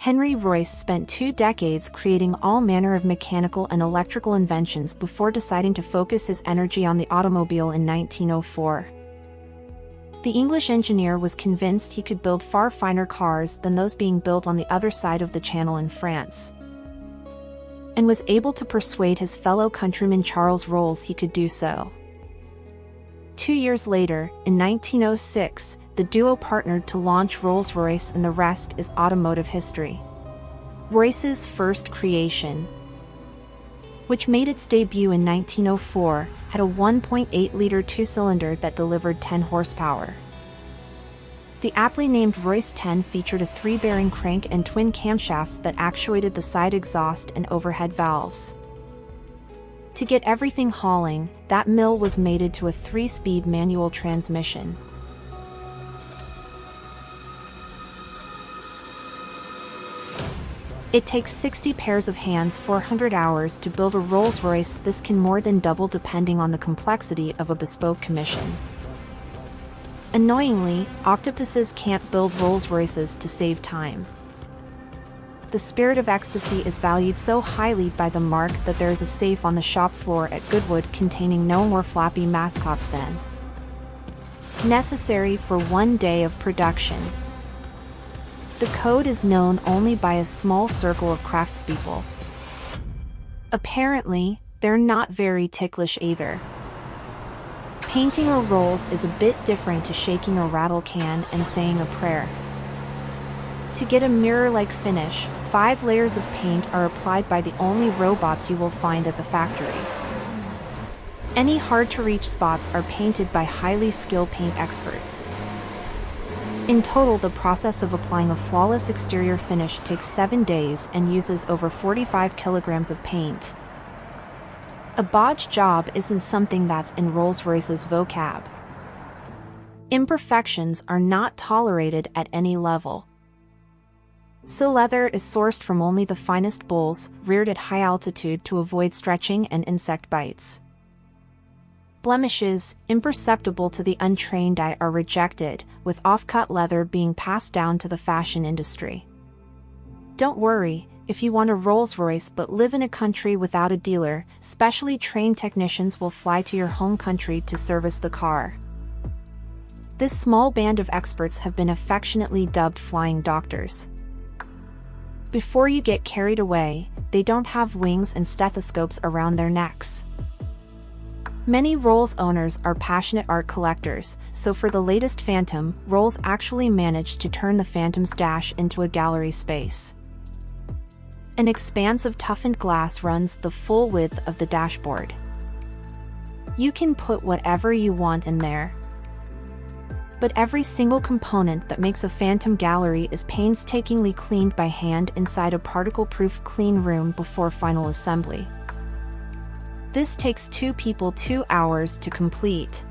Henry Royce spent 2 decades creating all manner of mechanical and electrical inventions before deciding to focus his energy on the automobile in 1904. The English engineer was convinced he could build far finer cars than those being built on the other side of the Channel in France, and was able to persuade his fellow countryman Charles Rolls he could do so. 2 years later, in 1906, the duo partnered to launch Rolls-Royce, and the rest is automotive history. Royce's first creation, which made its debut in 1904, had a 1.8-liter two-cylinder that delivered 10 horsepower. The aptly named Royce 10 featured a 3-bearing crank and twin camshafts that actuated the side exhaust and overhead valves. To get everything hauling, that mill was mated to a 3-speed manual transmission. It takes 60 pairs of hands 400 hours to build a Rolls-Royce. This can more than double depending on the complexity of a bespoke commission. Annoyingly, octopuses can't build Rolls-Royces to save time. The spirit of ecstasy is valued so highly by the mark that there is a safe on the shop floor at Goodwood containing no more floppy mascots than necessary for 1 day of production. The code is known only by a small circle of craftspeople. Apparently, they're not very ticklish either. Painting a Rolls is a bit different to shaking a rattle can and saying a prayer. To get a mirror-like finish, 5 layers of paint are applied by the only robots you will find at the factory. Any hard-to-reach spots are painted by highly skilled paint experts. In total, the process of applying a flawless exterior finish takes 7 days and uses over 45 kilograms of paint. A bodge job isn't something that's in Rolls-Royce's vocab. Imperfections are not tolerated at any level. So leather is sourced from only the finest bulls, reared at high altitude to avoid stretching and insect bites. Blemishes, imperceptible to the untrained eye, are rejected, with off-cut leather being passed down to the fashion industry. Don't worry, if you want a Rolls-Royce but live in a country without a dealer, specially trained technicians will fly to your home country to service the car. This small band of experts have been affectionately dubbed flying doctors. Before you get carried away, they don't have wings and stethoscopes around their necks. Many Rolls owners are passionate art collectors, so for the latest Phantom, Rolls actually managed to turn the Phantom's dash into a gallery space. An expanse of toughened glass runs the full width of the dashboard. You can put whatever you want in there, but every single component that makes a Phantom gallery is painstakingly cleaned by hand inside a particle-proof clean room before final assembly. This takes 2 people 2 hours to complete.